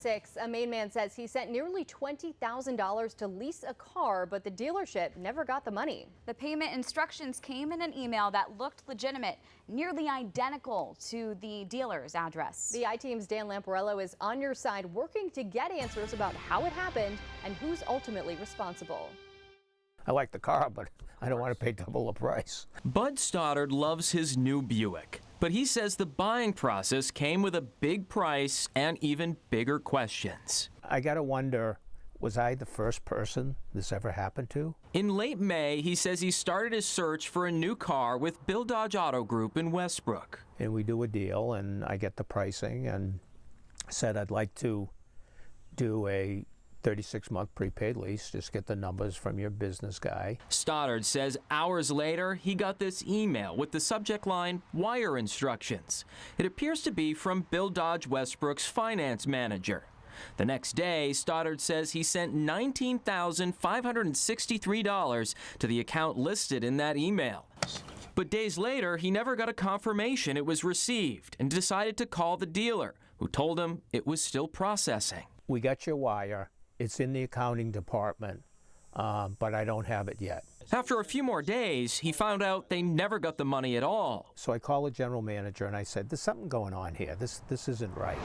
A Maine man says he sent nearly $20,000 to lease a car, but the dealership never got the money. The payment instructions came in an email that looked legitimate, nearly identical to the dealer's address. The I-Team's Dan Lamparello is on your side, working to get answers about how it happened and who's ultimately responsible. I like the car, but I don't want to pay double the price. Bud Stoddard loves his new Buick, but he says the buying process came with a big price and even bigger questions. I got to wonder, was I the first person this ever happened to? In late May, he says he started his search for a new car with Bill Dodge Auto Group in Westbrook. And we do a deal, and I get the pricing and said I'd like to do a 36-month prepaid lease, just get the numbers from your business guy. Stoddard says hours later, he got this email with the subject line, wire instructions. It appears to be from Bill Dodge Westbrook's finance manager. The next day, Stoddard says he sent $19,563 to the account listed in that email. But days later, he never got a confirmation it was received and decided to call the dealer, who told him it was still processing. We got your wire. It's in the accounting department, but I don't have it yet. After a few more days, he found out they never got the money at all. So I called the general manager and I said, there's something going on here. This isn't right.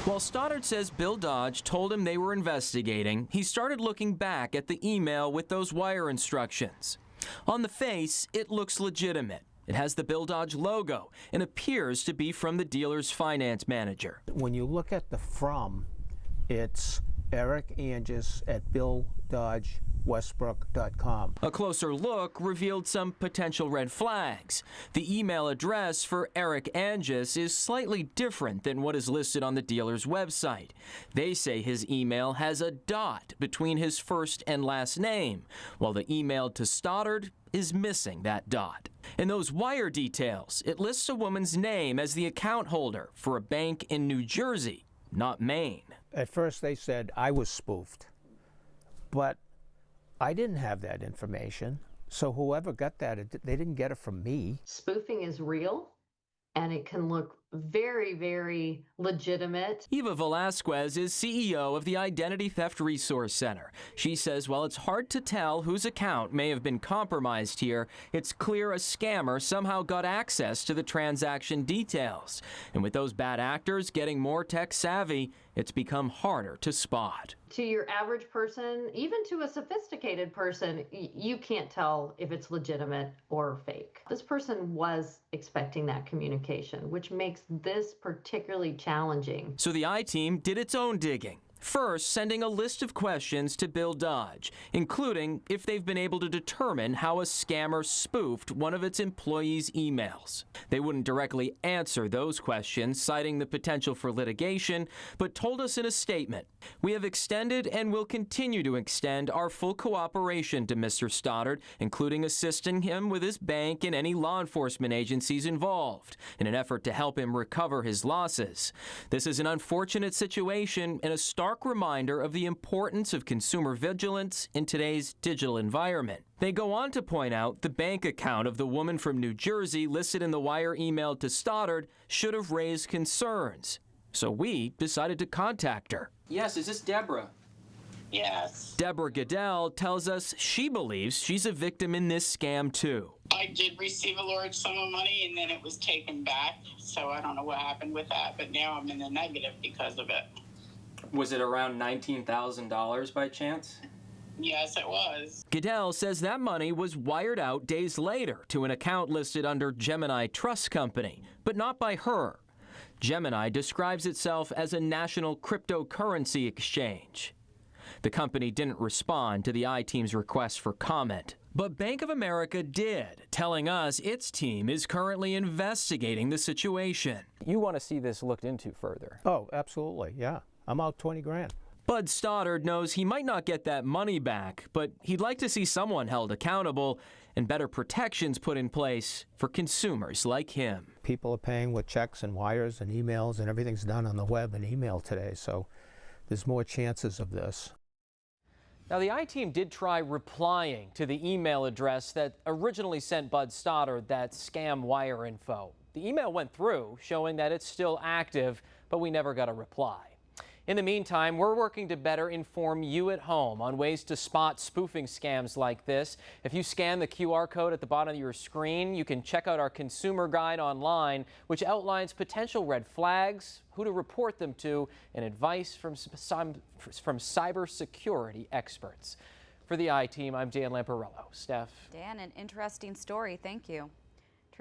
While Stoddard says Bill Dodge told him they were investigating, he started looking back at the email with those wire instructions. On the face, it looks legitimate. It has the Bill Dodge logo and appears to be from the dealer's finance manager. When you look at the from, it's Eric Angis at BillDodgeWestbrook.com. A closer look revealed some potential red flags. The email address for Eric Angis is slightly different than what is listed on the dealer's website. They say his email has a dot between his first and last name, while the email to Stoddard is missing that dot. In those wire details, it lists a woman's name as the account holder for a bank in New Jersey, not Maine. At first they said I was spoofed, but I didn't have that information. So whoever got that, they didn't get it from me. Spoofing is real, and it can look very, very legitimate. Eva Velasquez is CEO of the Identity Theft Resource Center. She says while it's hard to tell whose account may have been compromised here, it's clear a scammer somehow got access to the transaction details. And with those bad actors getting more tech savvy, it's become harder to spot. To your average person, even to a sophisticated person, you can't tell if it's legitimate or fake. This person was expecting that communication, which makes this particularly challenging. So the I-Team did its own digging. First, sending a list of questions to Bill Dodge, including if they've been able to determine how a scammer spoofed one of its employees' emails. They wouldn't directly answer those questions, citing the potential for litigation, but told us in a statement, "We have extended and will continue to extend our full cooperation to Mr. Stoddard, including assisting him with his bank and any law enforcement agencies involved, in an effort to help him recover his losses. This is an unfortunate situation and a stark reminder of the importance of consumer vigilance in today's digital environment." They go on to point out the bank account of the woman from New Jersey listed in the wire email to Stoddard should have raised concerns. So we decided to contact her. Yes, is this Deborah? Yes. Deborah Goodell tells us she believes she's a victim in this scam too. I did receive a large sum of money and then it was taken back, so I don't know what happened with that, but now I'm in the negative because of it. Was it around $19,000 by chance? Yes, it was. Goodell says that money was wired out days later to an account listed under Gemini Trust Company, but not by her. Gemini describes itself as a national cryptocurrency exchange. The company didn't respond to the I-Team's request for comment. But Bank of America did, telling us its team is currently investigating the situation. You want to see this looked into further? Oh, absolutely, yeah. I'm out 20 grand. Bud Stoddard knows he might not get that money back, but he'd like to see someone held accountable and better protections put in place for consumers like him. People are paying with checks and wires and emails, and everything's done on the web and email today, so there's more chances of this. Now, the I-Team did try replying to the email address that originally sent Bud Stoddard that scam wire info. The email went through, showing that it's still active, but we never got a reply. In the meantime, we're working to better inform you at home on ways to spot spoofing scams like this. If you scan the QR code at the bottom of your screen, you can check out our consumer guide online, which outlines potential red flags, who to report them to, and advice from cybersecurity experts. For the I-Team, I'm Dan Lamparello. Steph. Dan, an interesting story. Thank you.